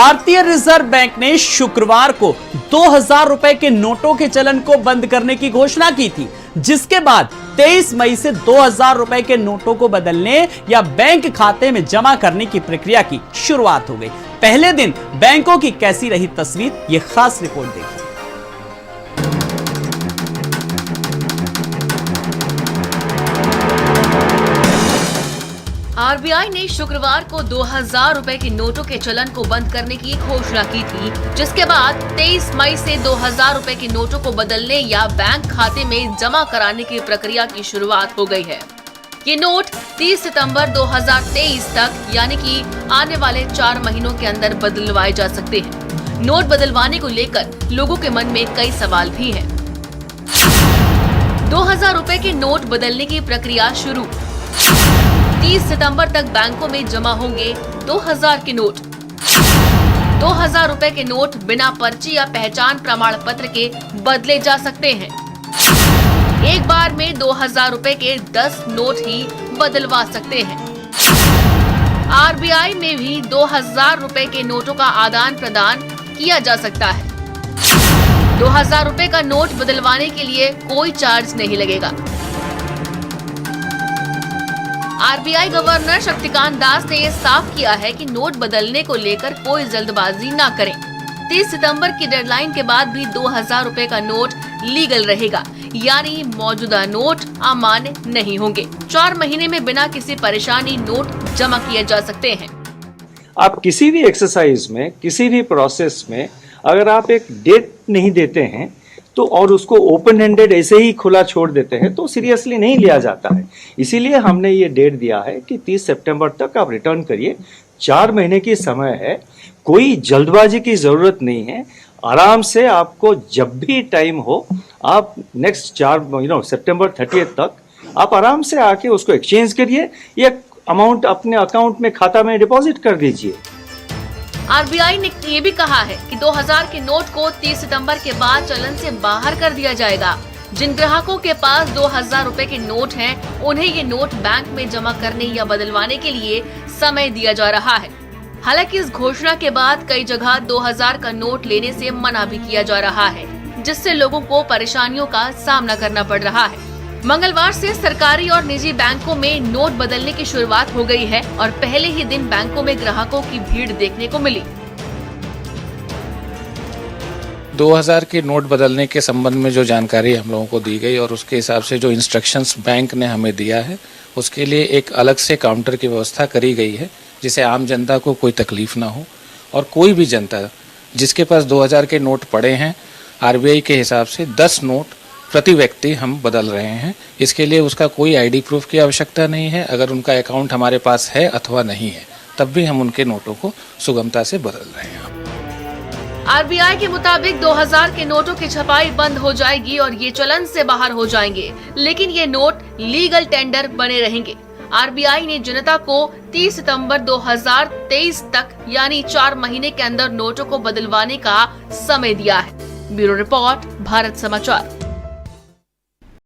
भारतीय reserve bank ने शुक्रवार को 2000 रुपए के नोटों के चलन को बंद करने की घोषणा की थी, जिसके बाद 23 मई से 2000 रुपए के नोटों को बदलने या बैंक खाते में जमा करने की प्रक्रिया की शुरुआत हो गई। पहले दिन बैंकों की कैसी रही तस्वीर, ये खास रिपोर्ट देखिए। आरबीआई ने शुक्रवार को 2000 रुपए के नोटों के चलन को बंद करने की घोषणा की थी, जिसके बाद 23 मई से 2000 रुपए के नोटों को बदलने या बैंक खाते में जमा कराने की प्रक्रिया की शुरुआत हो गई है। ये नोट 30 सितंबर 2023 तक यानी कि आने वाले 4 महीनों के अंदर बदलवाए जा सकते हैं। नोट बदलवाने को लेकर लोगों के मन में कई सवाल भी हैं। 2000 रुपए के नोट बदलने की प्रक्रिया शुरू। 30 सितंबर तक बैंकों में जमा होंगे 2000 के नोट। 2000 रुपए के नोट बिना पर्ची या पहचान प्रमाण पत्र के बदले जा सकते हैं। एक बार में 2000 रुपए के 10 नोट ही बदलवा सकते हैं। आरबीआई में भी 2000 रुपए के नोटों का आदान प्रदान किया जा सकता है। 2000 रुपए का नोट बदलवाने के लिए कोई चार्ज नहीं लगेगा। आरबीआई गवर्नर शक्तिकांत दास ने ये साफ किया है कि नोट बदलने को लेकर कोई जल्दबाजी न करें। 30 सितंबर की डेडलाइन के बाद भी 2000 रुपए का नोट लीगल रहेगा, यानी मौजूदा नोट अमान्य नहीं होंगे। 4 महीने में बिना किसी परेशानी नोट जमा किए जा सकते हैं। आप किसी भी एक्सरसाइज में, किसी भी प्रोसेस में अगर आप एक डेट नहीं देते हैं तो और उसको ओपन हैंडेड ऐसे ही खुला छोड़ देते हैं तो सीरियसली नहीं लिया जाता है। इसीलिए हमने ये डेट दिया है कि 30 सितंबर तक आप रिटर्न करिए। 4 महीने की समय है, कोई जल्दबाजी की जरूरत नहीं है। आराम से आपको जब भी टाइम हो, आप नेक्स्ट 4 सितंबर 30 तक आप आराम से आके उसको एक्सचेंज करिए या अमाउंट अपने अकाउंट में, खाता में डिपॉजिट कर दीजिए। आरबीआई ने ये भी कहा है कि 2000 के नोट को 30 सितंबर के बाद चलन से बाहर कर दिया जाएगा। जिन ग्राहकों के पास 2000 रुपए के नोट हैं, उन्हें ये नोट बैंक में जमा करने या बदलवाने के लिए समय दिया जा रहा है। हालांकि इस घोषणा के बाद कई जगह 2000 का नोट लेने से मना भी किया जा रहा है, जिससे लोगों को परेशानियों का सामना करना पड़ रहा है। मंगलवार से सरकारी और निजी बैंकों में नोट बदलने की शुरुआत हो गई है और पहले ही दिन बैंकों में ग्राहकों की भीड़ देखने को मिली। 2000 के नोट बदलने के संबंध में जो जानकारी हम लोगों को दी गई और उसके हिसाब से जो इंस्ट्रक्शंस बैंक ने हमें दिया है, उसके लिए एक अलग से काउंटर की व्यवस्था करी गई है, जिससे आम जनता को कोई तकलीफ ना हो। और कोई भी जनता जिसके पास 2000 के नोट पड़े हैं, आरबीआई के हिसाब से 10 नोट प्रति व्यक्ति हम बदल रहे हैं। इसके लिए उसका कोई आईडी प्रूफ की आवश्यकता नहीं है। अगर उनका अकाउंट हमारे पास है अथवा नहीं है, तब भी हम उनके नोटों को सुगमता से बदल रहे हैं। आरबीआई के मुताबिक 2000 के नोटों की छपाई बंद हो जाएगी और ये चलन से बाहर हो जाएंगे, लेकिन ये नोट लीगल टेंडर बने रहेंगे। आरबीआई ने जनता को 30 सितंबर 2023 तक यानी 4 महीने के अंदर नोटों को बदलवाने का समय दिया है। ब्यूरो रिपोर्ट, भारत समाचार।